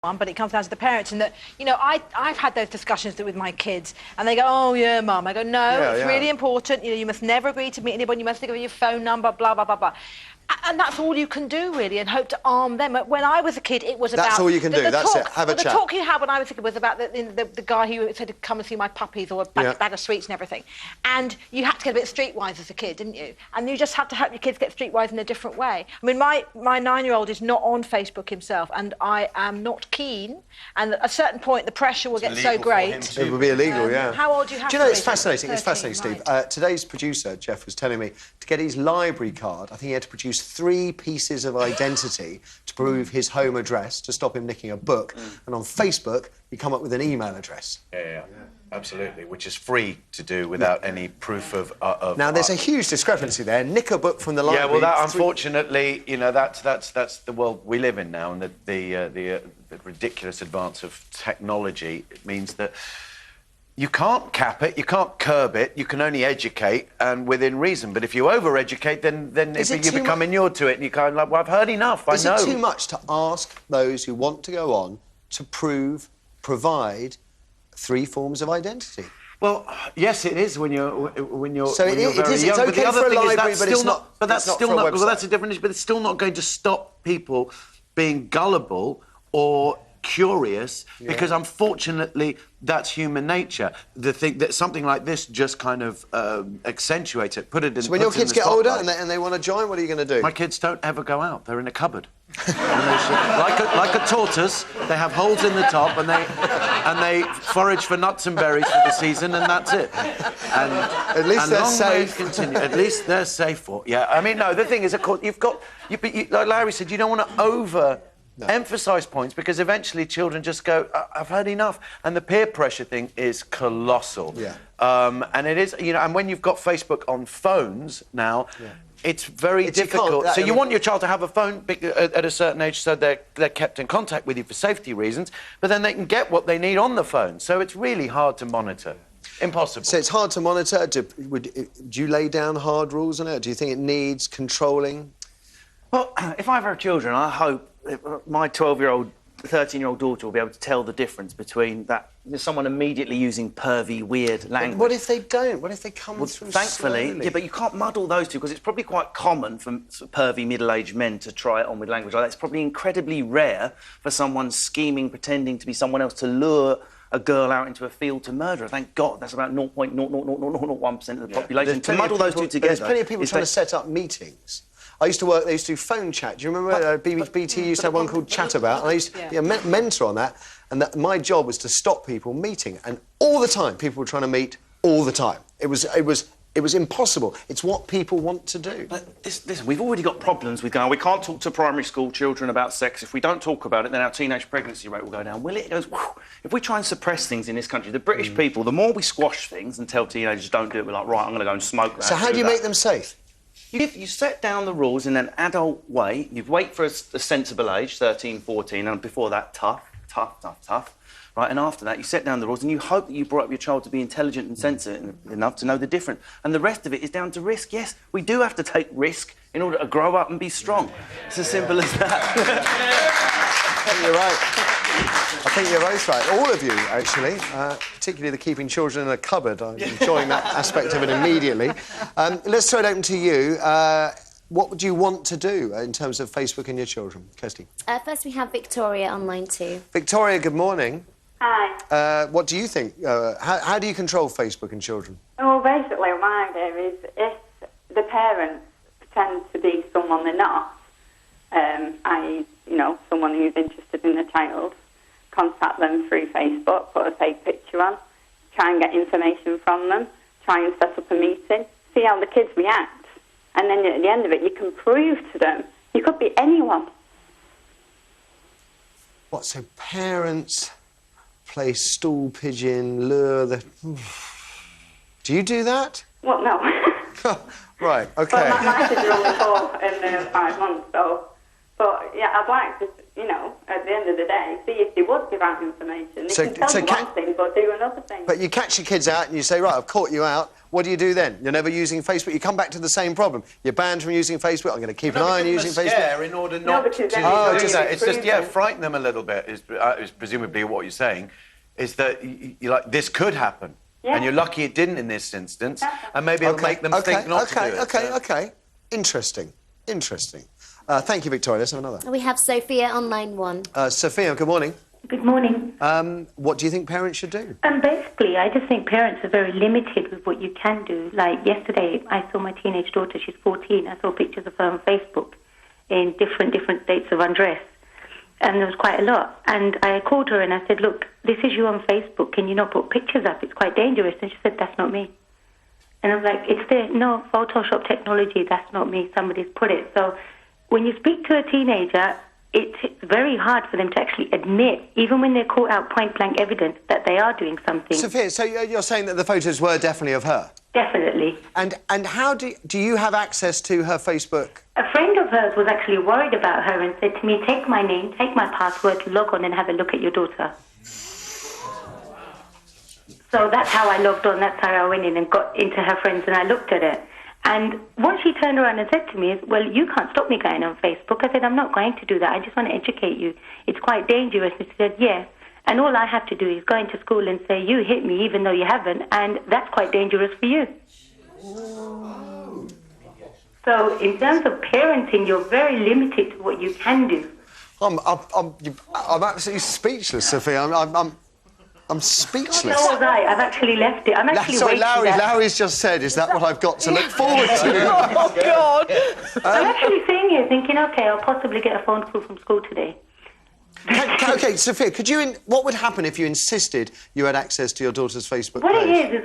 but it comes down to the parents, and that, you know, I've had those discussions with my kids, and they go, "Oh yeah, Mum." I go, "No, it's really important. You know, you must never agree to meet anyone. You must give your phone number, blah blah blah blah." And that's all you can do, really, and hope to arm them. When I was a kid, it was about... That's all you can do, that's it, have a chat. The talk you had when I was a kid was about the guy who said to come and see my puppies, or a bag of sweets and everything. And you had to get a bit streetwise as a kid, didn't you? And you just had to help your kids get streetwise in a different way. I mean, my 9-year-old is not on Facebook himself, and I am not keen. And at a certain point, the pressure will get so great. It would be illegal, yeah. How old do you have to be? Do you know, it's fascinating, 13, it's fascinating, right. Steve. Today's producer, Jeff, was telling me to get his library card, I think he had to produce 3 pieces of identity to prove his home address, to stop him nicking a book. And on Facebook, you come up with an email address. Yeah. Absolutely, which is free to do without any proof of now, there's a huge discrepancy there. Nick a book from the library... Yeah, well, that, unfortunately, you know, that's the world we live in now, and the ridiculous advance of technology. It means that you can't cap it, you can't curb it, you can only educate, and within reason. But if you over-educate, then you become inured to it, and you kind of like, well, I've heard enough, I know. Is it too much to ask those who want to go on to provide 3 forms of identity? Well, yes, it is when you're so very it is, young. it's okay but the other for a thing library, is but it's not. But that's it's still not. not. Well, that's a different issue. But it's still not going to stop people being gullible or curious, because unfortunately that's human nature. The thing that something like this just kind of accentuates it. Put it in. So when your kids get older and they want to join, what are you going to do? My kids don't ever go out. They're in a cupboard. like a tortoise, they have holes in the top, and they forage for nuts and berries for the season, and that's it. And at least they're safe. At least they're safe for. Yeah, I mean, no. The thing is, of course, like Larry said, you don't want to emphasise points, because eventually children just go, I've heard enough. And the peer pressure thing is colossal. Yeah. And it is, you know, and when you've got Facebook on phones now, it's very difficult. So you want your child to have a phone at a certain age, so they're kept in contact with you for safety reasons, but then they can get what they need on the phone. So it's really hard to monitor. Impossible. So it's hard to monitor. Do you lay down hard rules on it? Do you think it needs controlling? Well, if I ever have children, I hope my 12-year-old, 13-year-old daughter will be able to tell the difference between that, someone immediately using pervy, weird language. What if they don't? What if they come through thankfully, slowly? yeah, but you can't muddle those two, because it's probably quite common for pervy, middle-aged men to try it on with language like that. It's probably incredibly rare for someone scheming, pretending to be someone else to lure a girl out into a field to murder her. Thank God, that's about 0.00001% of the population. To muddle those two together... There's plenty of people trying to set up meetings. I used to do phone chat. Do you remember BT used to have one called Chatabout? And I used to be a mentor on that. And my job was to stop people meeting. And all the time, people were trying to meet all the time. It was impossible. It's what people want to do. But listen, we've already got problems with going, we can't talk to primary school children about sex. If we don't talk about it, then our teenage pregnancy rate will go down. Will it? It goes, whew. If we try and suppress things in this country, the British people, the more we squash things and tell teenagers don't do it, we're like, right, I'm going to go and smoke that. So how do you make them safe? You set down the rules in an adult way. You wait for a sensible age, 13, 14, and before that, tough. Right, and after that, you set down the rules, and you hope that you brought up your child to be intelligent and sensitive enough to know the difference. And the rest of it is down to risk. Yes, we do have to take risk in order to grow up and be strong. It's as simple as that. I think you're right. I think you're both right. All of you, actually, particularly the keeping children in a cupboard. I'm enjoying that aspect of it immediately. Let's throw it open to you. What would you want to do in terms of Facebook and your children? Kirsty? First, we have Victoria online too. Victoria, good morning. Hi. What do you think? How do you control Facebook and children? Well, basically, my idea is if the parents pretend to be someone they're not, i.e., you know, someone who's interested in the child, contact them through Facebook, put a fake picture on, try and get information from them, try and set up a meeting, see how the kids react, and then at the end of it, you can prove to them you could be anyone. What, so parents play stool pigeon, lure the... Do you do that? Well, no. Right, OK. But my kids are only 4 and 5 months, so... But, yeah, I'd like to, you know, at the end of the day, see if they would give out information. They can tell you one thing, but do another thing. But you catch your kids out and you say, right, I've caught you out. What do you do then? You're never using Facebook. You come back to the same problem. You're banned from using Facebook. I'm going to keep an eye on using Facebook. In order not to do that. It's just, frighten them a little bit, is presumably what you're saying, is that you're like, this could happen. Yeah. And you're lucky it didn't in this instance. And maybe it'll make them think not to do it. Okay. Interesting. Thank you, Victoria. Let's have another. We have Sophia on line 1. Sophia, good morning. Good morning. What do you think parents should do? Basically, I just think parents are very limited with what you can do. Like yesterday, I saw my teenage daughter, she's 14. I saw pictures of her on Facebook in different states of undress. And there was quite a lot. And I called her and I said, look, this is you on Facebook. Can you not put pictures up? It's quite dangerous. And she said, that's not me. And I'm like, it's there. No, Photoshop technology, that's not me. Somebody's put it. So when you speak to a teenager, it's very hard for them to actually admit, even when they're caught out point-blank evidence, that they are doing something. Sophia, so you're saying that the photos were definitely of her? Definitely. And how do you have access to her Facebook? A friend of hers was actually worried about her and said to me, take my name, take my password, log on and have a look at your daughter. So that's how I logged on, that's how I went in and got into her friends and I looked at it. And what she turned around and said to me is, well, you can't stop me going on Facebook. I said, I'm not going to do that. I just want to educate you. It's quite dangerous. And she said, yes. And all I have to do is go into school and say, you hit me even though you haven't, and that's quite dangerous for you. So in terms of parenting, you're very limited to what you can do. I'm absolutely speechless, Sophia. I'm speechless. So was I. I've actually left it. I'm actually Sorry, waiting. Larry's just said, is that what I've got to look forward to? Oh, God. I'm actually sitting here thinking, OK, I'll possibly get a phone call from school today. OK, Sophia, what would happen if you insisted you had access to your daughter's Facebook What page? it is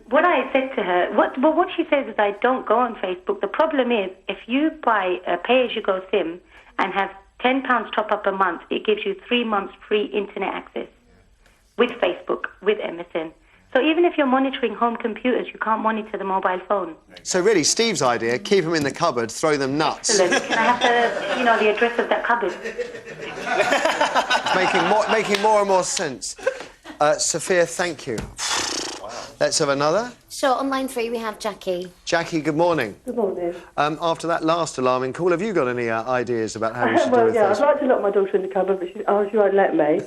what I said to her, what she says is I don't go on Facebook. The problem is, if you buy a pay-as-you-go SIM and have £10 top-up a month, it gives you 3 months free internet access. With Facebook, with MSN. So even if you're monitoring home computers, you can't monitor the mobile phone. So really, Steve's idea, keep them in the cupboard, throw them nuts. Excellent. Can I have the address of that cupboard? It's making more and more sense. Sophia, thank you. Let's have another. Sure, on line 3 we have Jackie. Jackie, good morning. Good morning. After that last alarming call, have you got any ideas about how we should do with I'd Facebook? like to lock my daughter in the cupboard, but she won't let me.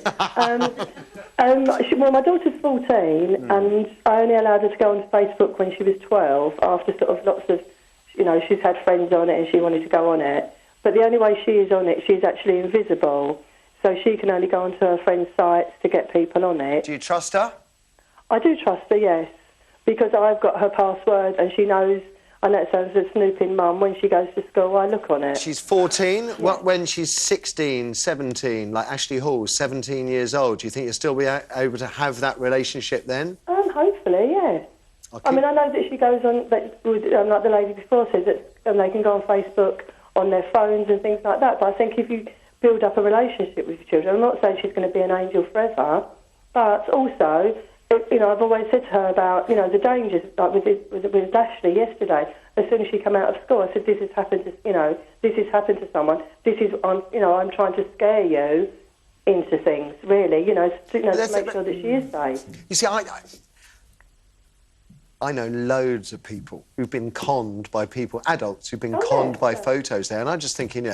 My daughter's 14, and I only allowed her to go on Facebook when she was 12, after sort of lots of, she's had friends on it and she wanted to go on it. But the only way she is on it, she's actually invisible, so she can only go onto her friends' sites to get people on it. Do you trust her? I do trust her, yes, because I've got her password and she knows. I know it sounds a snooping mum. When she goes to school, I look on it. She's 14. Yeah. When she's 16, 17, like Ashley Hall, 17 years old, do you think you'll still be able to have that relationship then? Hopefully, yeah. I mean, I know that she goes on, like the lady before said, that they can go on Facebook on their phones and things like that. But I think if you build up a relationship with your children, I'm not saying she's going to be an angel forever, but also, I've always said to her about, the dangers, like with Ashley yesterday. As soon as she came out of school, I said, this has happened to someone. I'm trying to scare you into things, really, to make sure that she is safe. You see, I know loads of people who've been conned by people, adults who've been conned by photos there, and I'm just thinking,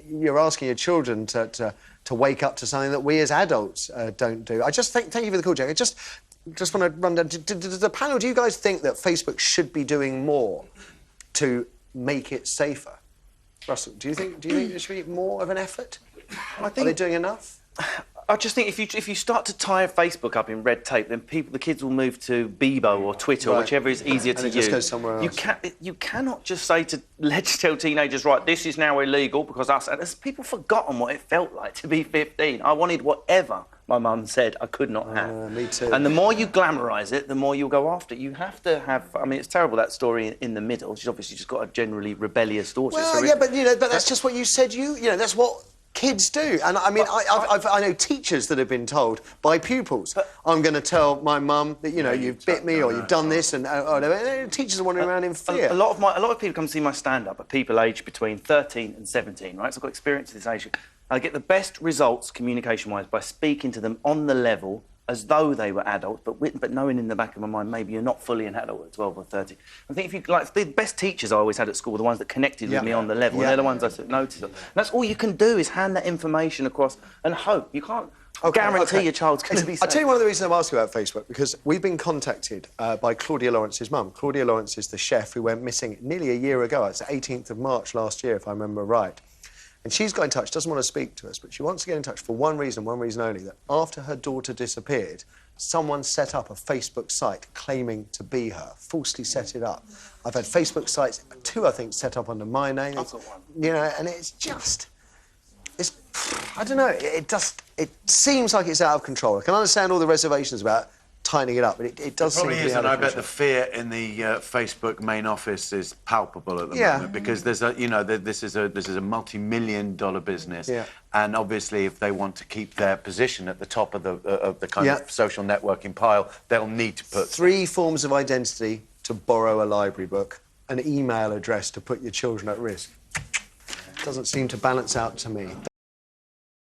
you're asking your children to wake up to something that we as adults don't do. I just thank you for the call, Jack. I just want to run down. Does the panel, do you guys think that Facebook should be doing more to make it safer? Russell, do you think there should be more of an effort? Are they doing enough? I just think if you start to tie Facebook up in red tape, then the kids will move to Bebo or Twitter or whichever is easier to use. Just go somewhere else. You cannot just say let's tell teenagers, right, this is now illegal because people forgotten what it felt like to be 15. I wanted whatever my mum said I could not have. Me too. And the more you glamorise it, the more you'll go after it. You have to have. I mean, it's terrible that story in the middle. She's obviously just got a generally rebellious daughter. Well, yeah, but that's just what you said. That's what kids do. And I mean, I know teachers that have been told by pupils, I'm going to tell my mum that you've bit me or you've done this, and teachers are wandering around in fear. A lot of people come see my stand-up at people aged between 13 and 17, right? So I've got experience at this age. I get the best results communication-wise by speaking to them on the level as though they were adults, but knowing in the back of my mind maybe you're not fully an adult at 12 or 13. I think if you like the best teachers I always had at school, the ones that connected with me on the level, they're the ones I noticed. And that's all you can do is hand that information across and hope. You can't guarantee your child's going to be safe. I'll tell you one of the reasons I'm asking about Facebook, because we've been contacted by Claudia Lawrence's mum. Claudia Lawrence is the chef who went missing nearly a year ago. It's the 18th of March last year, if I remember right. And she's got in touch, doesn't want to speak to us, but she wants to get in touch for one reason only, that after her daughter disappeared, someone set up a Facebook site claiming to be her, falsely set it up. I've had Facebook sites, 2, I think, set up under my name. I've got one. You know, and it's just... I don't know, it seems like it's out of control. I can understand all the reservations about tightening it up, but it does seem to be out of control. I bet the fear in the Facebook main office is palpable at the moment, because there's a, this is a multi-million-dollar business, and obviously if they want to keep their position at the top of the kind of social networking pile, they'll need to put 3 forms of identity to borrow a library book, an email address to put your children at risk. Doesn't seem to balance out to me.